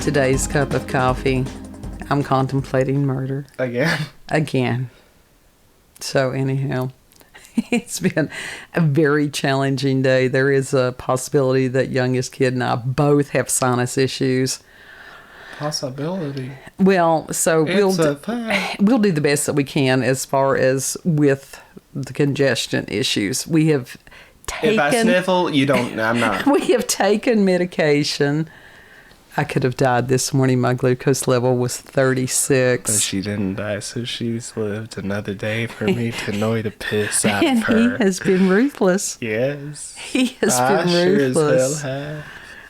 today's cup of coffee, I'm contemplating murder. Again. So anyhow, it's been a very challenging day. There is a possibility that youngest kid and I both have sinus issues. Possibility. Well, so we'll do the best that we can as far as with the congestion issues. We have taken... If I sniffle, you don't... I'm not. We have taken medication. I could have died this morning. My glucose level was 36. But she didn't die, so she's lived another day for me to annoy the piss out and of her. he has been ruthless. Yes. He has been ruthless. Sure as hell have.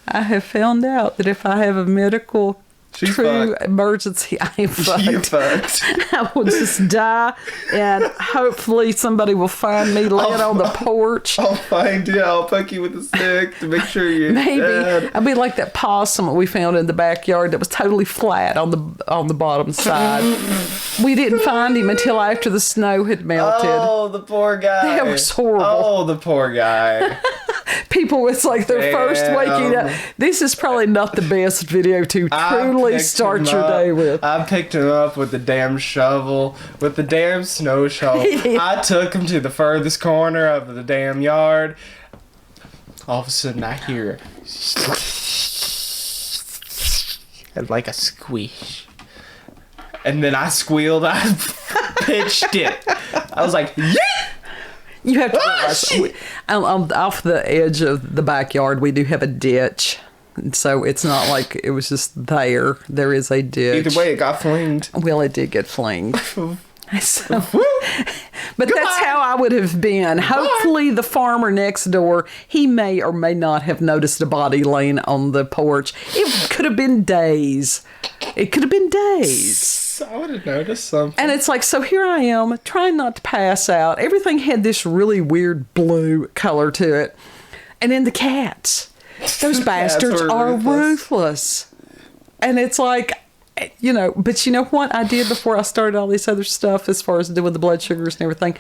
I have found out that if I have a medical true fucked. Emergency, I am fucked. You fucked. I will just die, and hopefully somebody will find me laying on the porch. I'll find you. I'll poke you with a stick to make sure you're Maybe dead. I'll be like that possum that we found in the backyard that was totally flat on the bottom side. We didn't find him until after the snow had melted. Oh, the poor guy. That was horrible. Oh, the poor guy. People, it's like their first waking up. This is probably not the best video to truly start your day with. I picked him up with the damn shovel, with the damn snow shovel. I took him to the furthest corner of the damn yard. All of a sudden, I hear like a squish. And then I squealed. I pitched it. I was like, yeah! You have to realize, off the edge of the backyard, we do have a ditch. So it's not like it was just there. There is a ditch. Either way, it got flinged. Well, it did get flinged. So, but that's how I would have been. Hopefully the farmer next door, he may or may not have noticed a body laying on the porch. It could have been days. It could have been days. I would have noticed something. And it's like, so here I am, trying not to pass out. Everything had this really weird blue color to it. And then the cats. Those bastards are ruthless. And it's like, you know, but you know what I did before I started all this other stuff as far as doing the blood sugars and everything?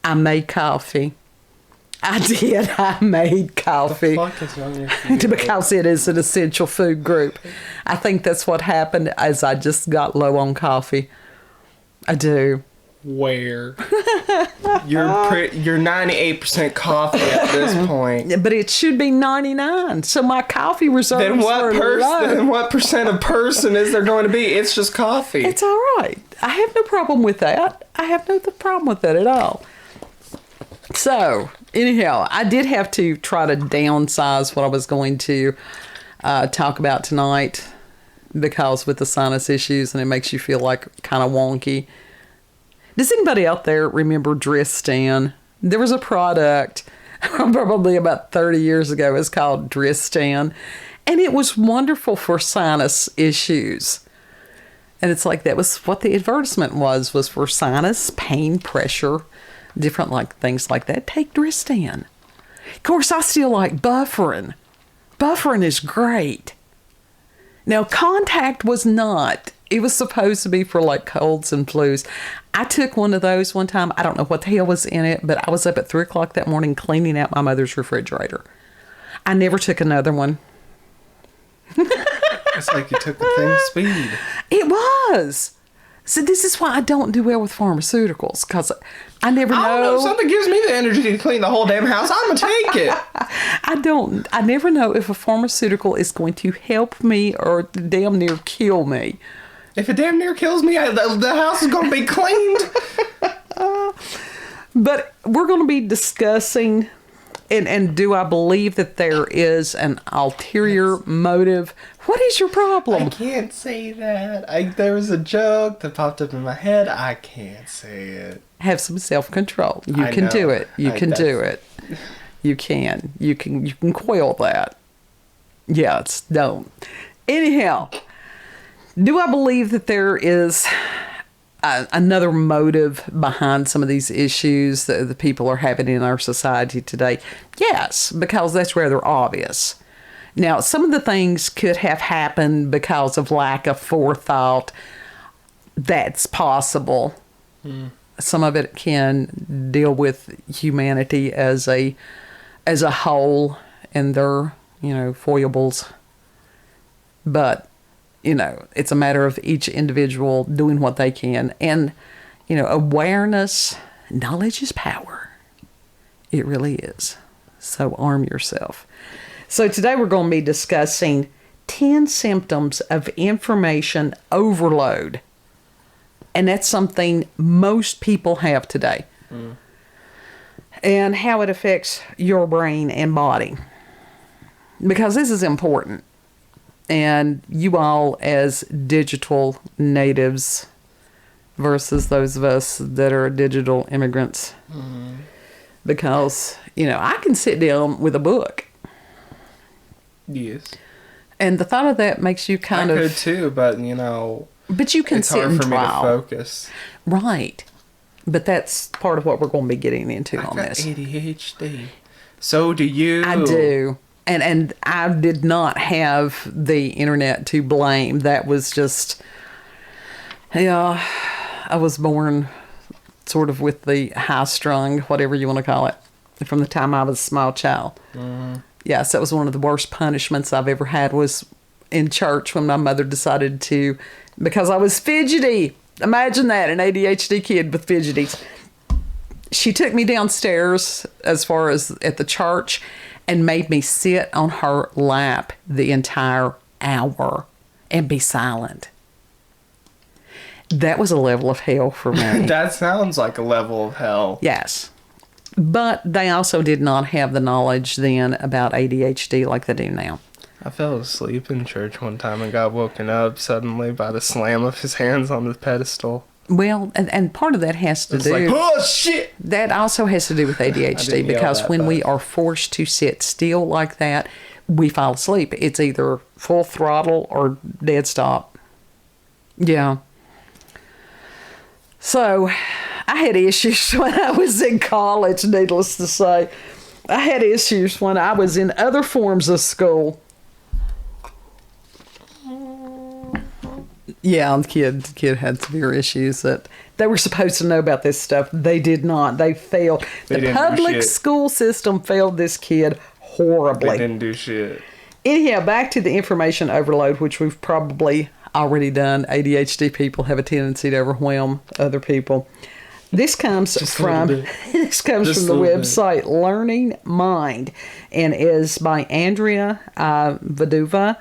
I made coffee. I did. I made coffee. The fuck is wrong with you? Because it is an essential food group. I think that's what happened as I just got low on coffee. I do. Where? You're 98% coffee at this point. But it should be 99. So my coffee reserves Then what low. Then what percent of person is there going to be? It's just coffee. It's all right. I have no problem with that. I have no problem with that at all. So, anyhow, I did have to try to downsize what I was going to talk about tonight because with the sinus issues and it makes you feel like kind of wonky. Does anybody out there remember Dristan? There was a product probably about 30 years ago. It was called Dristan, and it was wonderful for sinus issues. And it's like that was what the advertisement was for sinus, pain, pressure, different like things like that. Take Dristan. Of course, I still like Bufferin. Bufferin is great. Now, Contact was not. It was supposed to be for like colds and flus. I took one of those one time. I don't know what the hell was in it, but I was up at 3 o'clock that morning cleaning out my mother's refrigerator. I never took another one. It's like you took the thing's speed. It was. So this is why I don't do well with pharmaceuticals, because I never know. I don't know. If something gives me the energy to clean the whole damn house, I'm going to take it. I never know if a pharmaceutical is going to help me or damn near kill me. If it damn near kills me, the house is going to be cleaned. But we're going to be discussing, and do I believe that there is an ulterior motive? What is your problem? I can't say that. There was a joke that popped up in my head. I can't say it. Have some self-control. You can do it. You can do it. You can. You can quell that. Yeah, don't. Anyhow, do I believe that there is another motive behind some of these issues that the people are having in our society today? Yes, because that's rather obvious. Now, some of the things could have happened because of lack of forethought. That's possible. Some of it can deal with humanity as a whole and their, foibles. But it's a matter of each individual doing what they can. And, awareness, knowledge is power. It really is. So arm yourself. So today we're going to be discussing 10 symptoms of information overload. And that's something most people have today. And how it affects your brain and body. Because this is important. And you all as digital natives versus those of us that are digital immigrants. Because, I can sit down with a book. Yes. And the thought of that makes you I could too, but But you can it's sit hard and for me to trial. focus. Right. But that's part of what we're going to be getting into I on got this. ADHD. So do you. I do. And I did not have the internet to blame. That was just, I was born sort of with the high strung, whatever you want to call it, from the time I was a small child. Yes, that was one of the worst punishments I've ever had was in church when my mother decided to, because I was fidgety. Imagine that, an ADHD kid with fidgeties. She took me downstairs as far as at the church and made me sit on her lap the entire hour and be silent. That was a level of hell for me. That sounds like a level of hell. Yes. But they also did not have the knowledge then about ADHD like they do now. I fell asleep in church one time and got woken up suddenly by the slam of his hands on the pedestal. Well, and part of that has to It's do... like, oh, shit! That also has to do with ADHD because when we are forced to sit still like that, we fall asleep. It's either full throttle or dead stop. Yeah. So, I had issues when I was in college, needless to say. I had issues when I was in other forms of school. Yeah, the kid had severe issues that they were supposed to know about this stuff. They did not. They failed. The public school system failed this kid horribly. They didn't do shit. Anyhow, back to the information overload, which we've probably already done. ADHD people have a tendency to overwhelm other people. This comes from the website Learning Mind and is by Andreea Vaduva.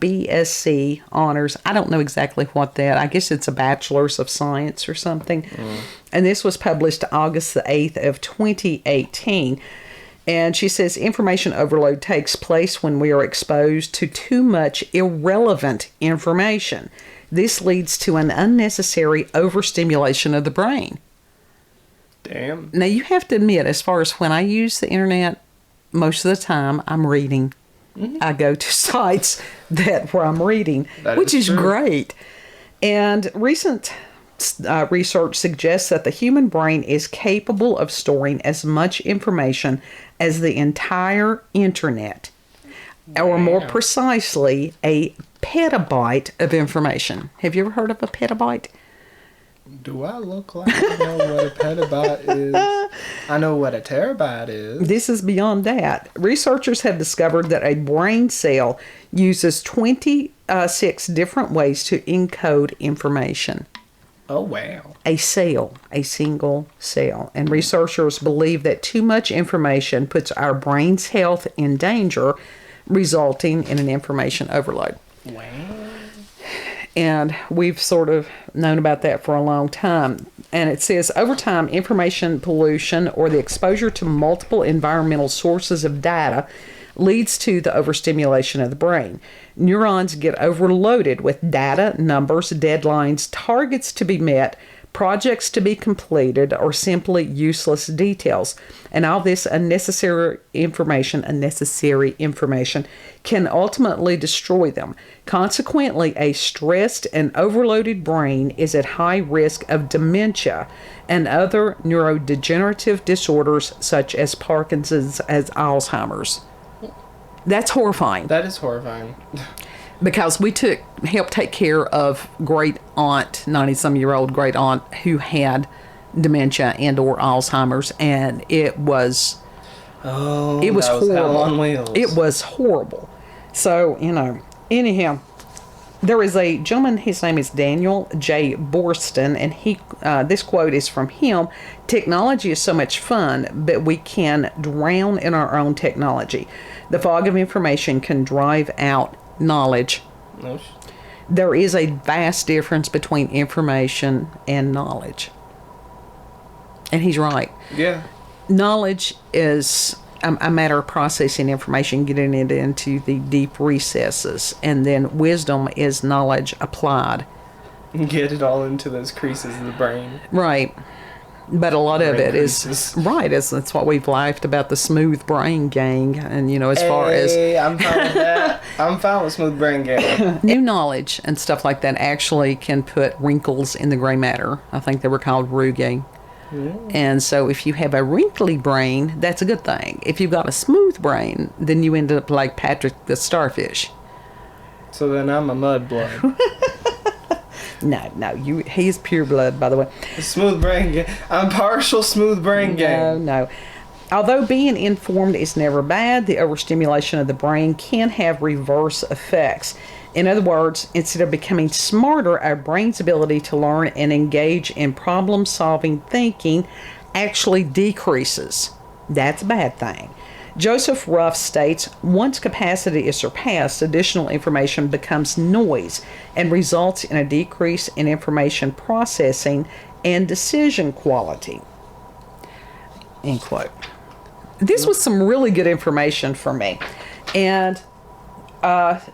B.Sc honors. I don't know exactly what that. I guess it's a bachelor's of science or something. And this was published August the 8th of 2018. And she says information overload takes place when we are exposed to too much irrelevant information. This leads to an unnecessary overstimulation of the brain. Damn. Now you have to admit, as far as when I use the internet, most of the time I'm reading. I go to sites where I'm reading, which is great. And recent research suggests that the human brain is capable of storing as much information as the entire internet, or more precisely, a petabyte of information. Have you ever heard of a petabyte? Do I look like I know what a petabyte is? I know what a terabyte is. This is beyond that. Researchers have discovered that a brain cell uses 26 different ways to encode information. Oh, wow. A cell, a single cell. And researchers believe that too much information puts our brain's health in danger, resulting in an information overload. Wow. And we've sort of known about that for a long time. And it says, over time, information pollution or the exposure to multiple environmental sources of data leads to the overstimulation of the brain. Neurons get overloaded with data, numbers, deadlines, targets to be met, projects to be completed, or simply useless details. And all this unnecessary information can ultimately destroy them. Consequently, a stressed and overloaded brain is at high risk of dementia and other neurodegenerative disorders such as Parkinson's and Alzheimer's. That's horrifying. That is horrifying. Because we helped take care of great aunt, 90-some-year-old great aunt who had dementia and or Alzheimer's, and it was horrible. Hell on wheels. It was horrible. So, anyhow, There is a gentleman, his name is Daniel J. Borston, and this quote is from him. Technology is so much fun, but we can drown in our own technology. The fog of information can drive out knowledge. No. There is a vast difference between information and knowledge. And he's right. Yeah. Knowledge is a matter of processing information, getting it into the deep recesses. And then wisdom is knowledge applied. Get it all into those creases of the brain. Right. But a lot of it creases. is right. That's what we've laughed about, the smooth brain gang. And, as far as I'm fine with that. I'm fine with smooth brain gang. new knowledge and stuff like that actually can put wrinkles in the gray matter. I think they were called rugae. And so if you have a wrinkly brain, that's a good thing. If you've got a smooth brain, then you end up like Patrick the starfish. So then I'm a mudblood. No, he's pure blood, by the way. Smooth brain gang. I'm partial smooth brain gang. No. Although being informed is never bad, the overstimulation of the brain can have reverse effects. In other words, instead of becoming smarter, our brain's ability to learn and engage in problem-solving thinking actually decreases. That's a bad thing. Joseph Ruff states, once capacity is surpassed, additional information becomes noise and results in a decrease in information processing and decision quality. End quote. This was some really good information for me. And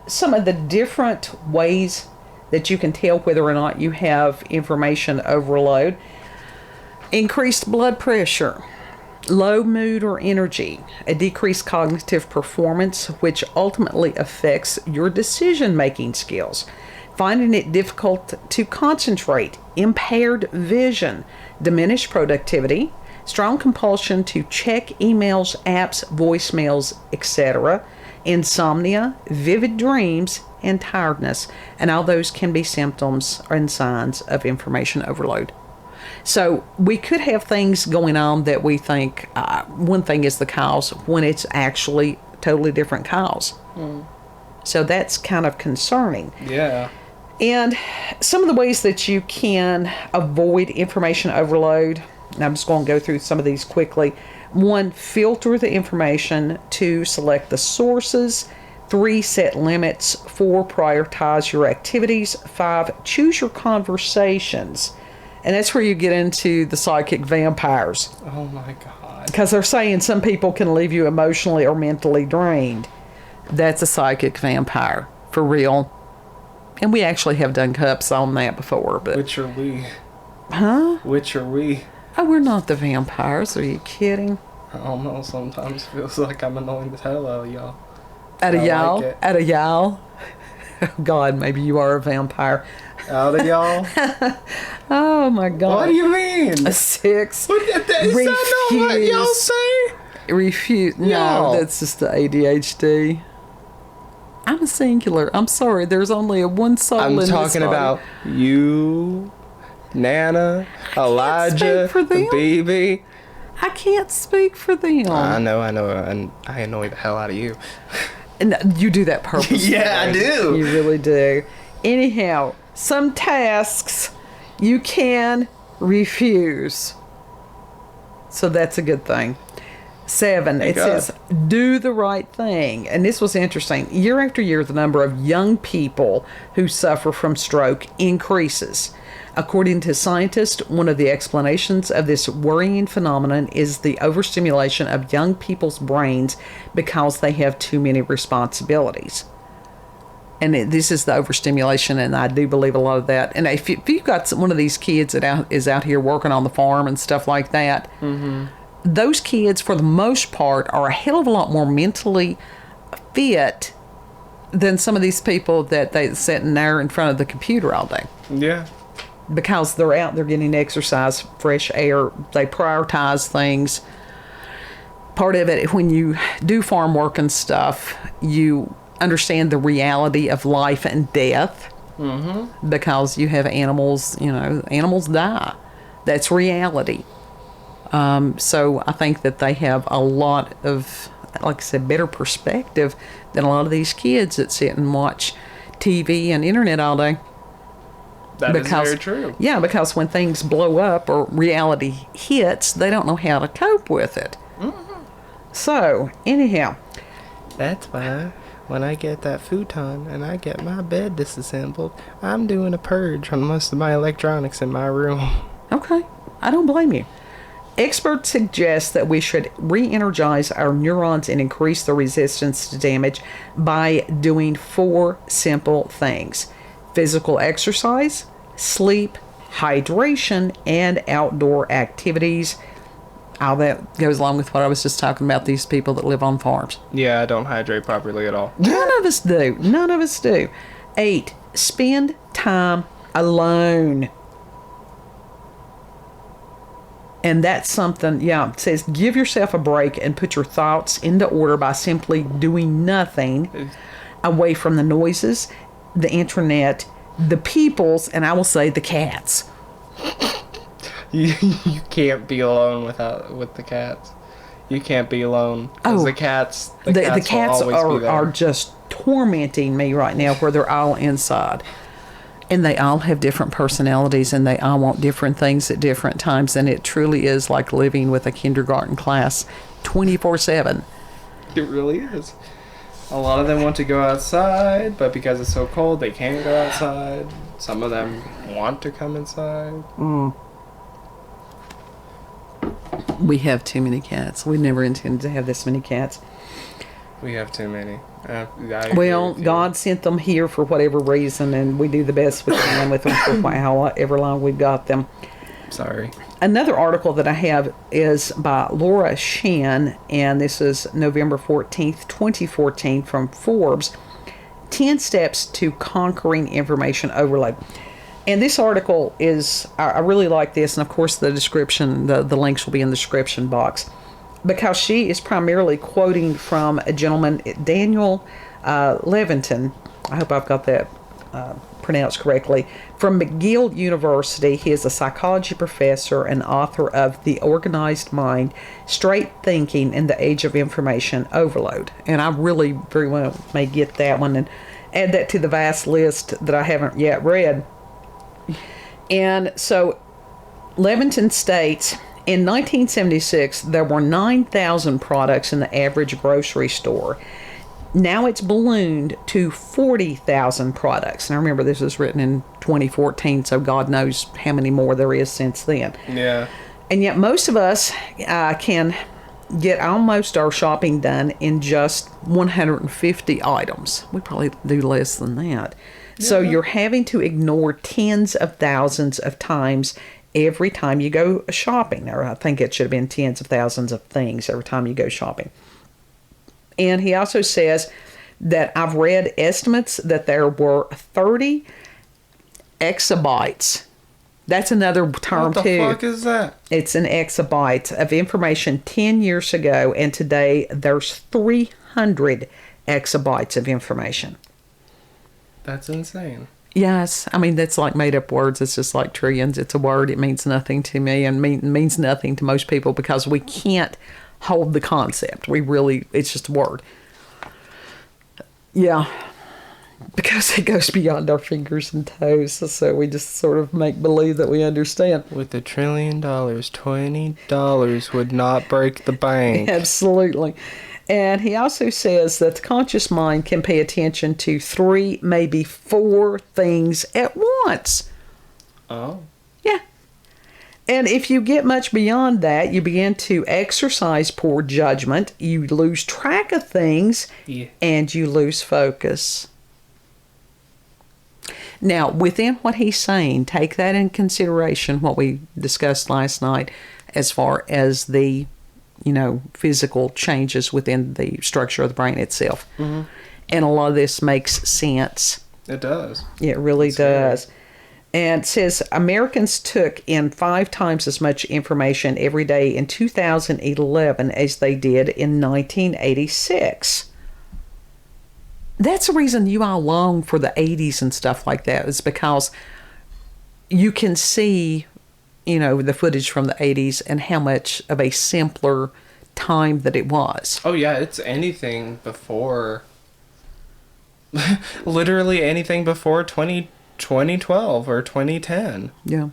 some of the different ways that you can tell whether or not you have information overload. Increased blood pressure, low mood or energy, a decreased cognitive performance, which ultimately affects your decision-making skills, finding it difficult to concentrate, impaired vision, diminished productivity, strong compulsion to check emails, apps, voicemails, etc., insomnia, vivid dreams, and tiredness. And all those can be symptoms and signs of information overload. So we could have things going on that we think one thing is the cause when it's actually totally different cause. So that's kind of concerning. Yeah. And some of the ways that you can avoid information overload, and I'm just going to go through some of these quickly. 1, filter the information. 2, select the sources. 3, set limits. 4, prioritize your activities. 5, choose your conversations. And that's where you get into the psychic vampires. Oh my God. Because they're saying some people can leave you emotionally or mentally drained. That's a psychic vampire, for real. And we actually have done cups on that before. But Which are we? Huh? Which are we? Oh, we're not the vampires. Are you kidding? I don't know. Sometimes it feels like I'm annoying the hell out of y'all. Out of I y'all? like it. Out of y'all? Oh, God, maybe you are a vampire. Out of y'all? Oh, my God. What do you mean? A 6. What, is that not what y'all say? Refuse. No, Y'all. that's just the ADHD. I'm a singular. I'm sorry. There's only one soul in I'm this talking body. about you, Nana, Elijah, speak for them. the baby. I can't speak for them. I know, and I annoy the hell out of you. And you do that purposely. Yeah, I do. You really do. Anyhow, some tasks you can refuse. So that's a good thing. 7, Thank it God. says, do the right thing. And this was interesting. Year after year, the number of young people who suffer from stroke increases. According to scientists, one of the explanations of this worrying phenomenon is the overstimulation of young people's brains because they have too many responsibilities. And this is the overstimulation, and I do believe a lot of that. And if you've got one of these kids that is out here working on the farm and stuff like that, those kids, for the most part, are a hell of a lot more mentally fit than some of these people that they sitting there in front of the computer all day. Yeah. Because they're out, they're getting exercise, fresh air, they prioritize things. Part of it, when you do farm work and stuff, you understand the reality of life and death. Because you have animals, animals die. That's reality. So I think that they have a lot of, like I said, better perspective than a lot of these kids that sit and watch TV and internet all day. That is very true. Yeah, because when things blow up or reality hits, they don't know how to cope with it. Mm-hmm. So, anyhow. That's why when I get that futon and I get my bed disassembled, I'm doing a purge on most of my electronics in my room. Okay, I don't blame you. Experts suggest that we should re-energize our neurons and increase the resistance to damage by doing 4 simple things: physical exercise, sleep, hydration, and outdoor activities. All that goes along with what I was just talking about, these people that live on farms. Yeah, I don't hydrate properly at all. None of us do. None of us do. 8, spend time alone. And that's something, it says give yourself a break and put your thoughts into order by simply doing nothing away from the noises, the internet, the peoples, and I will say the cats. You can't be alone with the cats. You can't be alone. Oh, the cats are just tormenting me right now, where they're all inside. And they all have different personalities, and they all want different things at different times. And it truly is like living with a kindergarten class 24/7. It really is. A lot of them want to go outside, but because it's so cold, they can't go outside. Some of them want to come inside. We have too many cats. We never intended to have this many cats. We have too many. Well, God sent them here for whatever reason, and we do the best we can with them for however long we've got them. Sorry. Another article that I have is by Laura Shin, and this is November 14th, 2014, from Forbes, 10 Steps to Conquering Information Overload. And this article is, I really like this, and of course the description, the links will be in the description box, because she is primarily quoting from a gentleman, Daniel Levitin. I hope I've got that pronounced correctly. From McGill University, he is a psychology professor and author of The Organized Mind, Straight Thinking in the Age of Information Overload. And I really very well may get that one and add that to the vast list that I haven't yet read. And so Levitin states, in 1976, there were 9,000 products in the average grocery store. Now it's ballooned to 40,000 products. And I remember this was written in 2014, so God knows how many more there is since then. Yeah. And yet most of us can get almost our shopping done in just 150 items. We probably do less than that. Yeah. So you're having to ignore tens of thousands of times every time you go shopping. Or I think it should have been tens of thousands of things every time you go shopping. And he also says that I've read estimates that there were 30 exabytes. That's another term too. What the fuck is that? It's an exabyte of information 10 years ago, and today there's 300 exabytes of information. That's insane. Yes, I mean, that's like made up words. It's just like trillions. It's a word. It means nothing to me and means nothing to most people because we can't hold the concept. It's just a word. Yeah, because it goes beyond our fingers and toes. So we just sort of make believe that we understand. With $1 trillion, $20 would not break the bank. Absolutely. And he also says that the conscious mind can pay attention to 3, maybe 4 things at once. Oh. Yeah. And if you get much beyond that, you begin to exercise poor judgment, you lose track of things, and you lose focus. Now, within what he's saying, take that in consideration, what we discussed last night, as far as the physical changes within the structure of the brain itself. Mm-hmm. And a lot of this makes sense. It does. It really does. And it says Americans took in 5 times as much information every day in 2011 as they did in 1986. That's the reason you all long for the 80s and stuff like that, is because you can see the footage from the 80s and how much of a simpler time that it was. Oh, yeah, it's anything before Literally anything before 2012 or 2010. Yeah.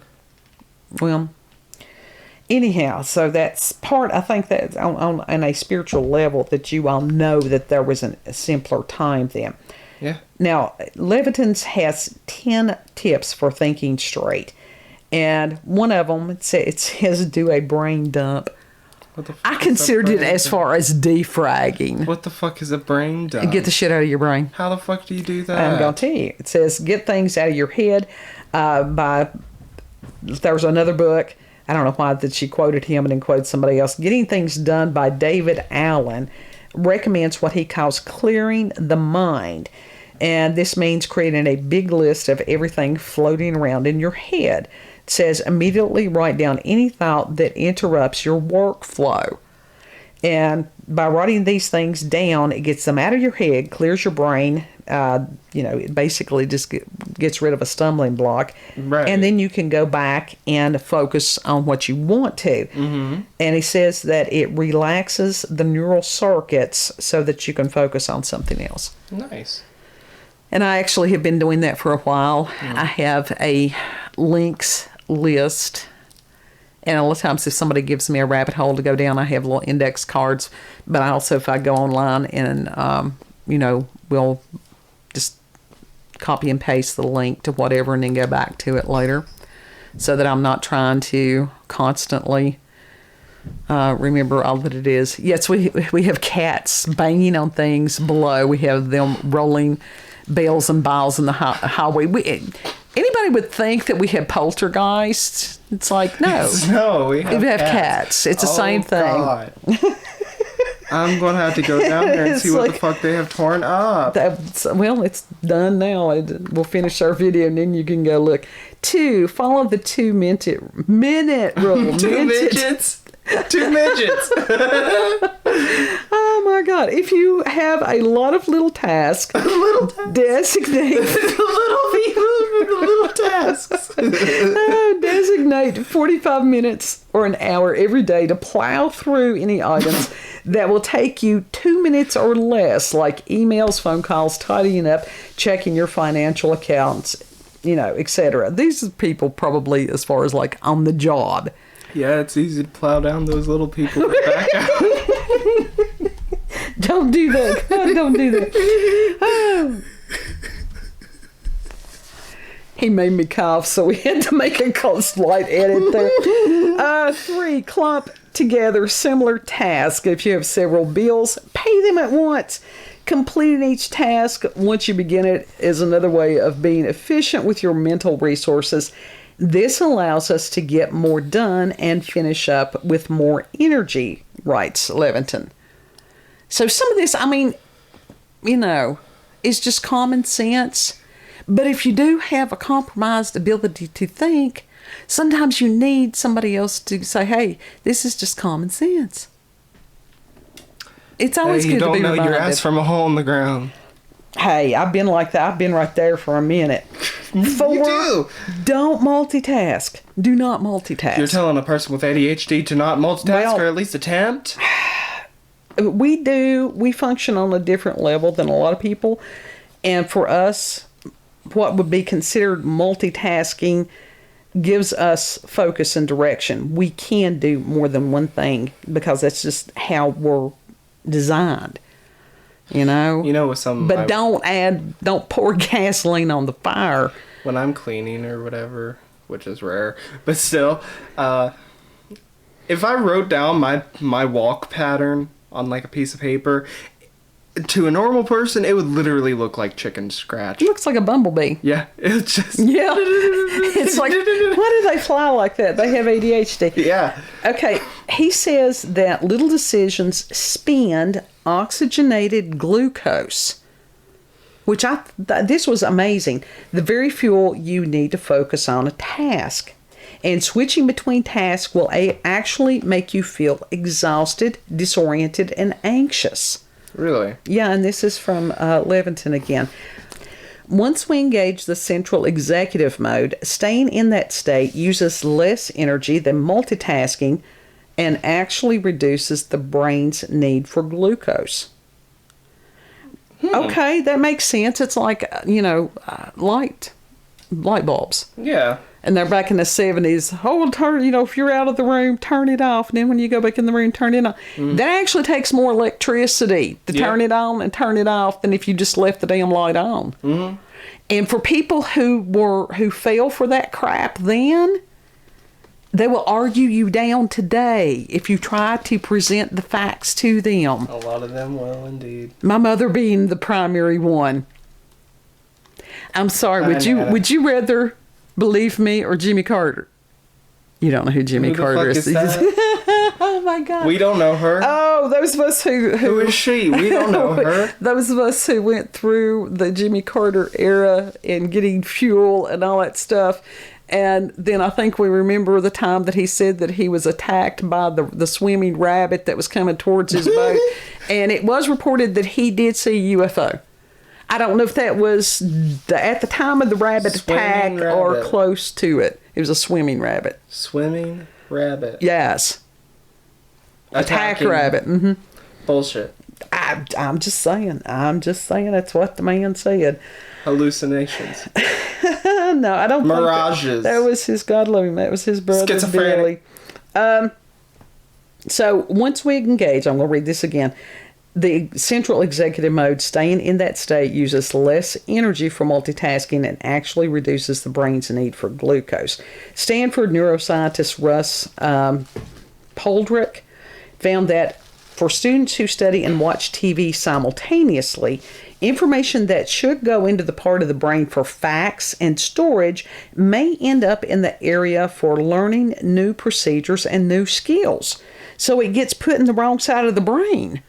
Well, anyhow, so that's part, I think that on a spiritual level that you all know that there was a simpler time then. Yeah. Now, Leviton's has 10 tips for thinking straight. And one of them, it says do a brain dump. What the fuck I is a considered it brain as dump? far as defragging. What the fuck is a brain dump? Get the shit out of your brain. How the fuck do you do that? I'm going to tell you. It says get things out of your head there's another book. I don't know why that she quoted him and then quoted somebody else. Getting Things Done by David Allen recommends what he calls clearing the mind. And this means creating a big list of everything floating around in your head. It says immediately write down any thought that interrupts your workflow. And by writing these things down, it gets them out of your head, clears your brain. It basically just gets rid of a stumbling block. Right. And then you can go back and focus on what you want to. Mm-hmm. And he says that it relaxes the neural circuits so that you can focus on something else. Nice. And I actually have been doing that for a while. I have a links list. And a lot of times if somebody gives me a rabbit hole to go down, I have little index cards. But I also, if I go online and, we'll just copy and paste the link to whatever and then go back to it later. So that I'm not trying to constantly remember all that it is. Yes, we have cats banging on things below. We have them rolling bales and bowls in the highway. Anybody would think that we have poltergeists. It's like, no. No, we have cats. It's the same thing. God. I'm going to have to go down there and It's see what like- the fuck they have torn up. It's done now. We'll finish our video and then you can go look. 2, follow the 2-minute rule. 2 midgets. 2 midgets. Oh my God. If you have a lot of little tasks, designate little tasks. designate 45 minutes or an hour every day to plow through any items that will take you 2 minutes or less, like emails, phone calls, tidying up, checking your financial accounts, etc. These are people probably as far as like on the job. Yeah, it's easy to plow down those little people back out. Don't do that. God, don't do that. Oh. He made me cough, so we had to make a slight edit there. 3, clump together similar tasks. If you have several bills, pay them at once. Completing each task once you begin it is another way of being efficient with your mental resources. This allows us to get more done and finish up with more energy, writes Leviton. So some of this, is just common sense. But if you do have a compromised ability to think, sometimes you need somebody else to say, hey, this is just common sense. It's always good to be reminded. You don't know your ass from a hole in the ground. Hey, I've been like that. I've been right there for a minute. 4, You do. Don't multitask. Do not multitask. You're telling a person with ADHD to not multitask or at least attempt? We function on a different level than a lot of people. And for us, what would be considered multitasking gives us focus and direction. We can do more than one thing because that's just how we're designed. With some... But don't pour gasoline on the fire. When I'm cleaning or whatever, which is rare, but still, if I wrote down my walk pattern on like a piece of paper, to a normal person, it would literally look like chicken scratch. It looks like a bumblebee. Yeah, it's just... Yeah. It's like, why do they fly like that? They have ADHD. Yeah. Okay, he says that little decisions spend oxygenated glucose, which this was amazing. The very fuel you need to focus on a task. And switching between tasks will actually make you feel exhausted, disoriented, and anxious. Really? Yeah, and this is from Leviton again. Once we engage the central executive mode, staying in that state uses less energy than multitasking and actually reduces the brain's need for glucose. Okay, that makes sense. It's like, light bulbs. Yeah. And they're back in the 70s. Oh, turn, if you're out of the room, turn it off. And then when you go back in the room, turn it on. That actually takes more electricity to turn it on and turn it off than if you just left the damn light on. Mm-hmm. And for people who fell for that crap then, they will argue you down today if you try to present the facts to them. A lot of them will indeed. My mother being the primary one. I'm sorry, would you rather believe me or Jimmy Carter? You don't know who Jimmy Carter is. Oh my God. We don't know her. Oh, those of us Who is she? We don't know her. Those of us who went through the Jimmy Carter era and getting fuel and all that stuff. And then I think we remember the time that he said that he was attacked by the swimming rabbit that was coming towards his boat. And it was reported that he did see a UFO. I don't know if that was at the time of the rabbit attack or close to it. It was a swimming rabbit. Swimming rabbit. Yes. Attack rabbit. Mm-hmm. Bullshit. I'm just saying. That's what the man said. Hallucinations. No, I don't Mirages. think that was his, God love him, that was his brother Billy. So once we engage, I'm going to read this again. The central executive mode, staying in that state, uses less energy for multitasking and actually reduces the brain's need for glucose. Stanford neuroscientist Russ Poldrick found that for students who study and watch TV simultaneously, information that should go into the part of the brain for facts and storage may end up in the area for learning new procedures and new skills. So it gets put in the wrong side of the brain.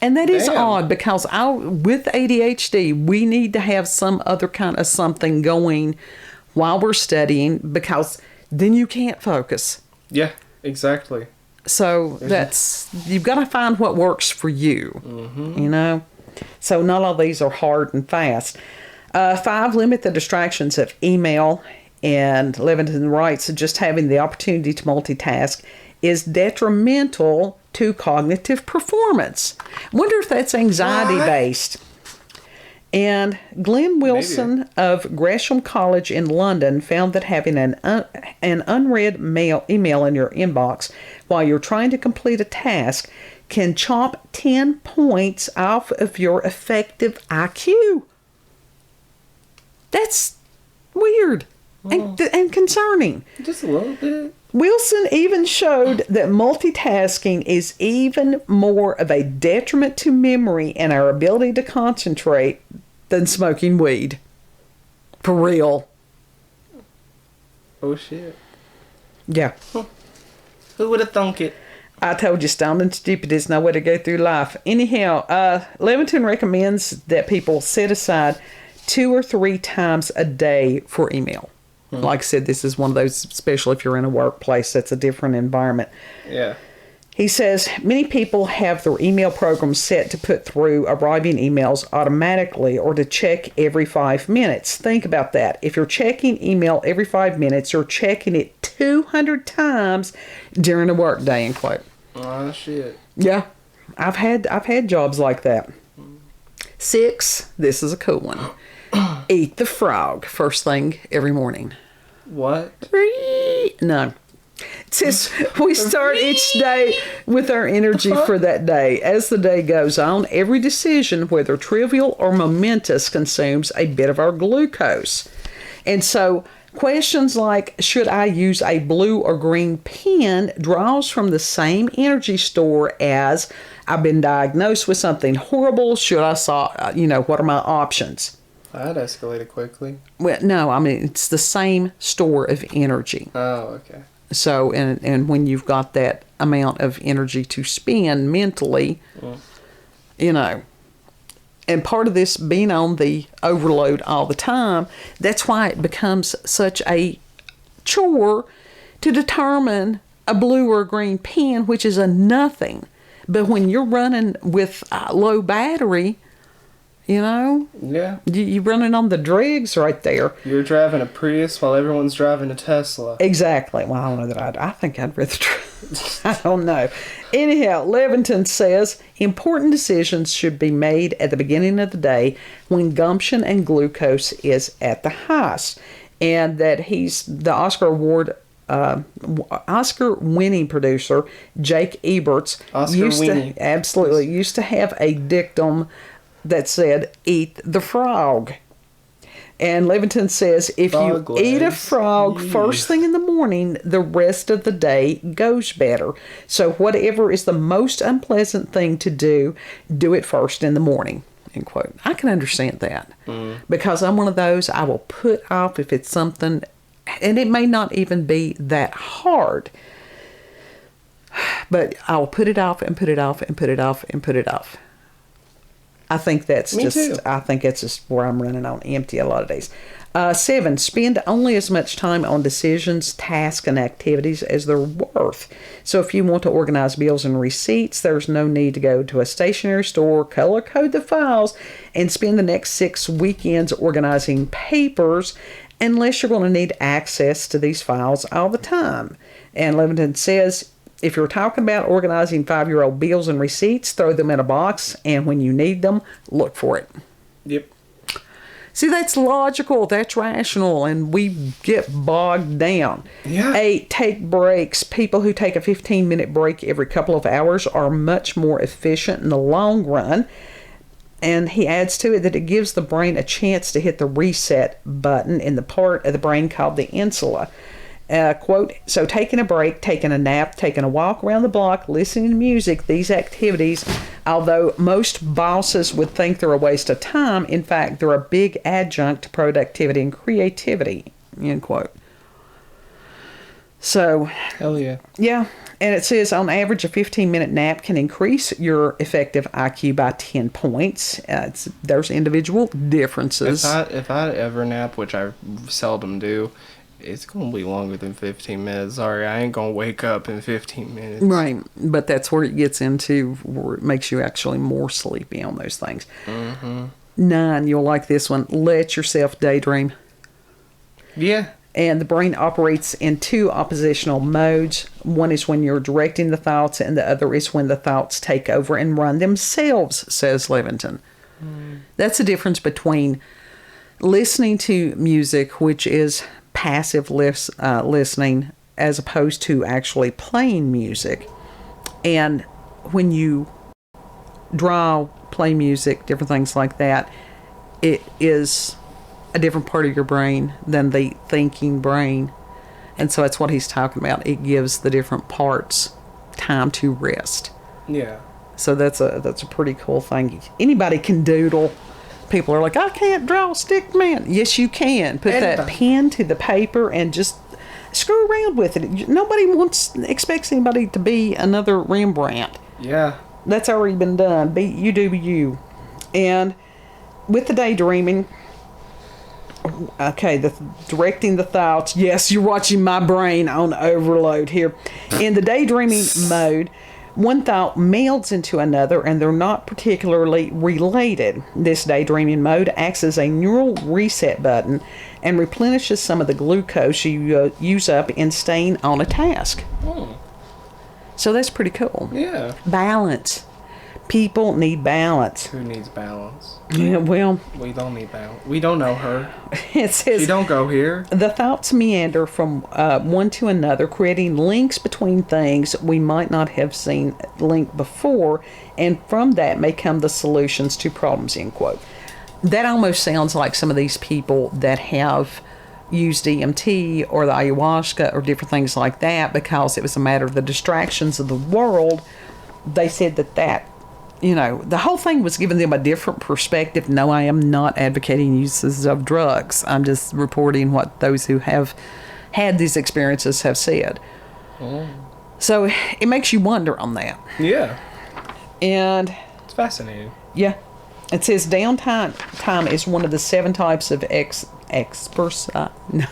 And that is odd because with ADHD, we need to have some other kind of something going while we're studying because then you can't focus. Yeah, exactly. So you've got to find what works for you, So not all these are hard and fast. 5, limit the distractions of email. And Levitin writes that just having the opportunity to multitask is detrimental to cognitive performance. I wonder if that's anxiety-based. And Glenn Wilson of Gresham College in London found that having an unread email in your inbox while you're trying to complete a task can chop 10 points off of your effective IQ. That's weird and concerning. Just a little bit. Wilson even showed that multitasking is even more of a detriment to memory and our ability to concentrate than smoking weed. For real. Oh, shit. Yeah. Huh. Who would have thunk it? I told you, stoned and stupid is no way to go through life. Anyhow, Levitin recommends that people set aside 2 or 3 times a day for email. Like I said, this is one of those, especially if you're in a workplace, that's a different environment. Yeah. He says, many people have their email programs set to put through arriving emails automatically or to check every 5 minutes. Think about that. If you're checking email every 5 minutes, you're checking it 200 times during a work day, end quote. Oh, shit. Yeah. I've had jobs like that. 6, this is a cool one. Eat the frog first thing every morning. What? No. It says we start each day with our energy for that day. As the day goes on, every decision, whether trivial or momentous, consumes a bit of our glucose. And so questions like, should I use a blue or green pen, draws from the same energy store as, I've been diagnosed with something horrible. Should I what are my options? That escalated quickly. Well, no, I mean, it's the same store of energy. Oh, okay. So, and when you've got that amount of energy to spend mentally, and part of this being on the overload all the time, that's why it becomes such a chore to determine a blue or green pen, which is a nothing. But when you're running with low battery, Yeah. You're running on the dregs right there. You're driving a Prius while everyone's driving a Tesla. Exactly. Well, I don't know that I think I'd rather I don't know. Anyhow, Levitin says important decisions should be made at the beginning of the day when gumption and glucose is at the highest. And that he's the Oscar-winning producer, Jake Eberts, used to have a dictum that said, "Eat the frog." And Levitin says, if you eat a frog first thing in the morning, the rest of the day goes better. So whatever is the most unpleasant thing to do, do it first in the morning. End quote. I can understand that because I'm one of those I will put off if it's something, and it may not even be that hard, but I'll put it off and put it off and put it off and put it off. I think that's I think that's just where I'm running on empty a lot of days. 7, spend only as much time on decisions, tasks, and activities as they're worth. So if you want to organize bills and receipts, there's no need to go to a stationery store, color code the files, and spend the next 6 weekends organizing papers unless you're going to need access to these files all the time. And Levitin says, if you're talking about organizing 5-year-old bills and receipts, throw them in a box, and when you need them, look for it. Yep. See, that's logical, that's rational, and we get bogged down. Yeah. 8, take breaks. People who take a 15-minute break every couple of hours are much more efficient in the long run. And he adds to it that it gives the brain a chance to hit the reset button in the part of the brain called the insula. Quote, so taking a break, taking a nap, taking a walk around the block, listening to music, these activities, although most bosses would think they're a waste of time, in fact, they're a big adjunct to productivity and creativity, end quote. So, hell yeah. Yeah, and it says on average a 15-minute nap can increase your effective IQ by 10 points. There's individual differences. If I ever nap, which I seldom do, it's going to be longer than 15 minutes. Sorry, I ain't going to wake up in 15 minutes. Right, but that's where it gets into, where it makes you actually more sleepy on those things. 9, you'll like this one. Let yourself daydream. Yeah. And the brain operates in 2 oppositional modes. One is when you're directing the thoughts, and the other is when the thoughts take over and run themselves, says Levitin. That's the difference between listening to music, which is passive listening, as opposed to actually playing music. And when you draw, play music, different things like that, it is a different part of your brain than the thinking brain. And so that's what he's talking about. It gives the different parts time to rest. Yeah. So that's a pretty cool thing. Anybody can doodle. People are like, I can't draw stick man. Yes, you can. Put that pen to the paper and just screw around with it. Nobody expects anybody to be another Rembrandt. Yeah. That's already been done. You do you. And with the daydreaming, okay, directing the thoughts. Yes, you're watching my brain on overload here. In the daydreaming mode, one thought melds into another, and they're not particularly related. This daydreaming mode acts as a neural reset button and replenishes some of the glucose you use up in staying on a task. So that's pretty cool. Yeah. Balance. People need balance. Who needs balance? Yeah, well, we don't need balance. We don't know her. It says she don't go here. The thoughts meander from one to another, creating links between things we might not have seen linked before, and from that may come the solutions to problems, end quote. That almost sounds like some of these people that have used DMT or the ayahuasca or different things like that, because it was a matter of the distractions of the world. They said that the whole thing was giving them a different perspective. No, I am not advocating uses of drugs. I'm just reporting what those who have had these experiences have said. So it makes you wonder on that. Yeah. And it's fascinating. Yeah. It says downtime is one of the 7 types of experts. No.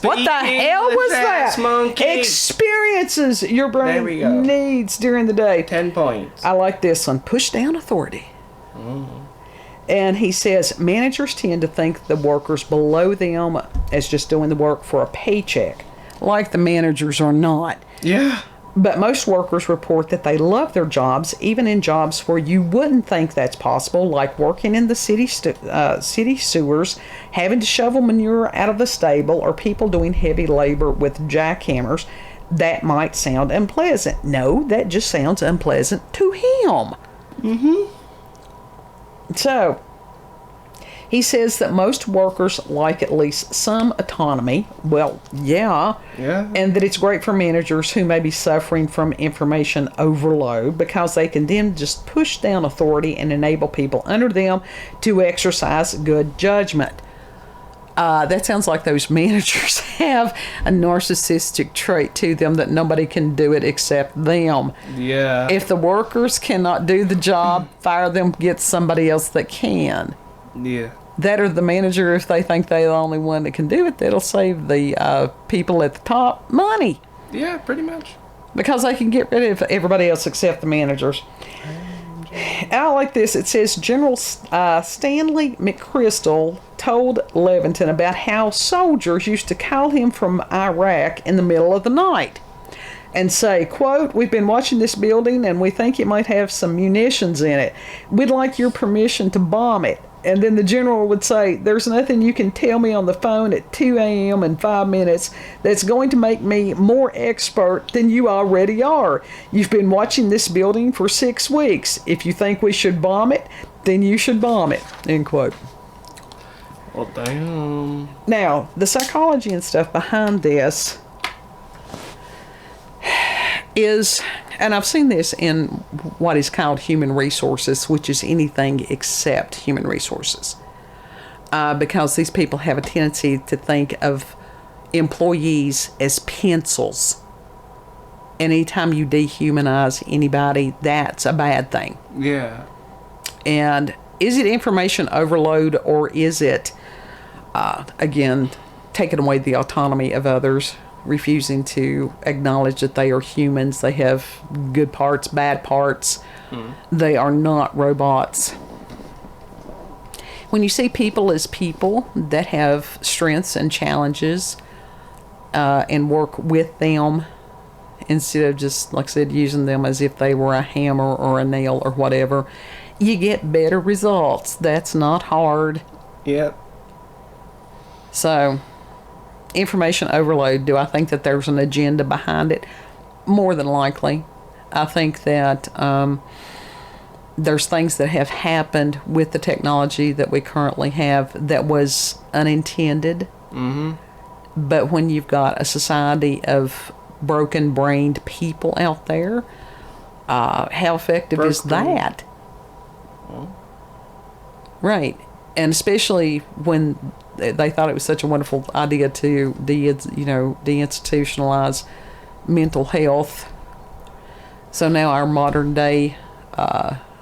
What the hell was that? Monkey. Experiences your brain needs during the day. 10 points. I like this one. Push down authority. And he says managers tend to think the workers below them as just doing the work for a paycheck. like the managers are not. Yeah. But most workers report that they love their jobs, even in jobs where you wouldn't think that's possible, like working in the city sewers, having to shovel manure out of the stable, or people doing heavy labor with jackhammers. That might sound unpleasant. No, that just sounds unpleasant to him. So, he says that most workers like at least some autonomy. Well, yeah. And that it's great for managers who may be suffering from information overload, because they can then just push down authority and enable people under them to exercise good judgment. That sounds like those managers have a narcissistic trait to them, that nobody can do it except them. Yeah. If the workers cannot do the job, fire them, get somebody else that can. Yeah. That or the manager, if they think they're the only one that can do it, that'll save the people at the top money. Yeah, pretty much. Because they can get rid of everybody else except the managers. I like this. It says General Stanley McChrystal told Leviton about how soldiers used to call him from Iraq in the middle of the night and say, quote, "We've been watching this building and we think it might have some munitions in it. We'd like your permission to bomb it." And then the general would say, "There's nothing you can tell me on the phone at 2 a.m. in 5 minutes that's going to make me more expert than you already are. You've been watching this building for 6 weeks. If you think we should bomb it, then you should bomb it." End quote. Well, damn. Now, the psychology and stuff behind this is, and I've seen this in what is called human resources, which is anything except human resources. Because these people have a tendency to think of employees as pencils. And anytime you dehumanize anybody, that's a bad thing. Yeah. And is it information overload, or is it, again, taking away the autonomy of others? Refusing to acknowledge that they are humans. They have good parts, bad parts. They are not robots. When you see people as people that have strengths and challenges, and work with them instead of just, like I said, using them as if they were a hammer or a nail or whatever, you get better results. That's not hard. Yep. So, information overload, do I think that there's an agenda behind it? More than likely. I think that there's things that have happened with the technology that we currently have that was unintended. But when you've got a society of broken-brained people out there, how effective is that? Right. And especially when they thought it was such a wonderful idea to deinstitutionalize mental health. So now our modern day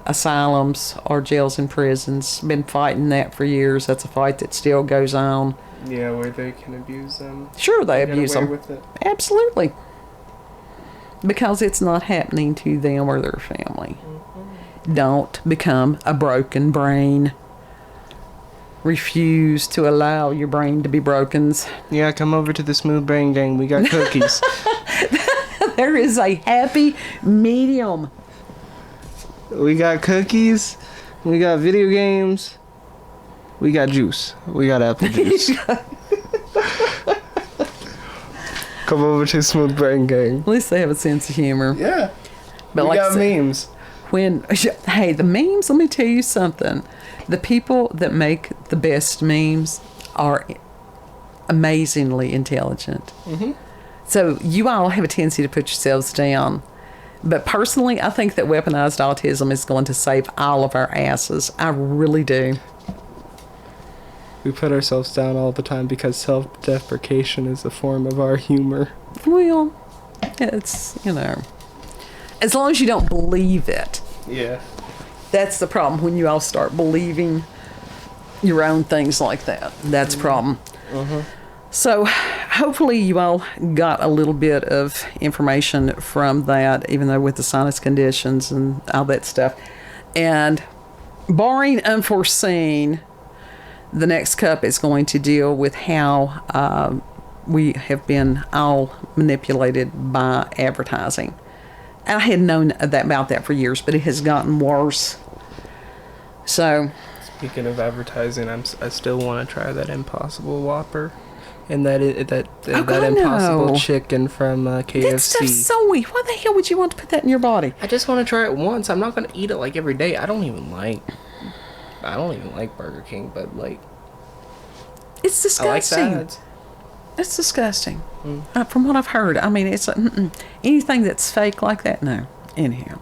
asylums are jails and prisons. Been fighting that for years. That's a fight that still goes on. Yeah, where they can abuse them. Sure, they abuse them. With it. Absolutely. Because it's not happening to them or their family. Don't become a broken brain. Refuse to allow your brain to be broken. Yeah, come over to the Smooth Brain Gang. We got cookies. There is a happy medium. We got cookies. We got video games. We got juice. We got apple juice. Come over to Smooth Brain Gang. At least they have a sense of humor. Yeah. But we like got memes. Hey, the memes, let me tell you something. The people that make the best memes are amazingly intelligent. So you all have a tendency to put yourselves down. But personally, I think that weaponized autism is going to save all of our asses. I really do. We put ourselves down all the time because self-deprecation is a form of our humor. Well, it's, as long as you don't believe it. Yeah. That's the problem, when you all start believing your own things like that. That's a problem. So hopefully you all got a little bit of information from that, even though with the sinus conditions and all that stuff. And barring unforeseen, the next cup is going to deal with how we have been all manipulated by advertising. And I had known about that for years, but it has gotten worse. So, speaking of advertising, I still want to try that Impossible Whopper, and that Impossible Chicken from KFC. That stuff's so weak. Why the hell would you want to put that in your body? I just want to try it once. I'm not going to eat it like every day. I don't even like Burger King, but like, it's disgusting. I like salads. It's disgusting. From what I've heard, I mean, it's anything that's fake like that. No. Anyhow,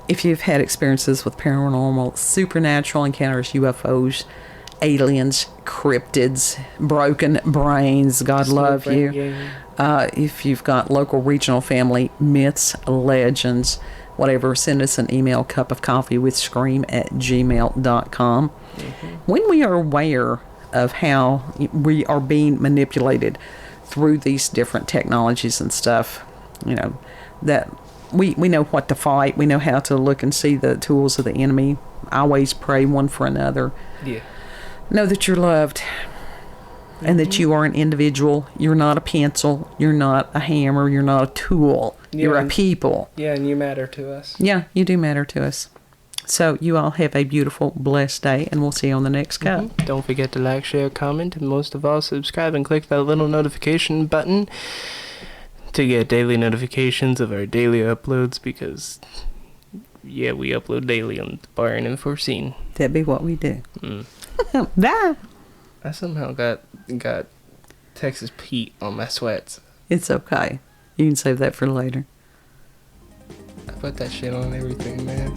if you've had experiences with paranormal, supernatural encounters, UFOs, aliens, cryptids, broken brains, God love you. If you've got local, regional family myths, legends, whatever, send us an email, cupofcoffeewithscream@gmail.com. When we are aware of how we are being manipulated through these different technologies and stuff, that we know what to fight. We know how to look and see the tools of the enemy. Always pray one for another. Yeah. Know that you're loved and that you are an individual. You're not a pencil. You're not a hammer. You're not a tool. You're a people. Yeah, and you matter to us. Yeah, you do matter to us. So you all have a beautiful, blessed day, and we'll see you on the next cup. Don't forget to like, share, comment, and most of all, subscribe and click that little notification button to get daily notifications of our daily uploads, because, yeah, we upload daily on the Barring Unforeseen. That'd be what we do. Bye. I somehow got Texas Pete on my sweats. It's okay. You can save that for later. I put that shit on everything, man.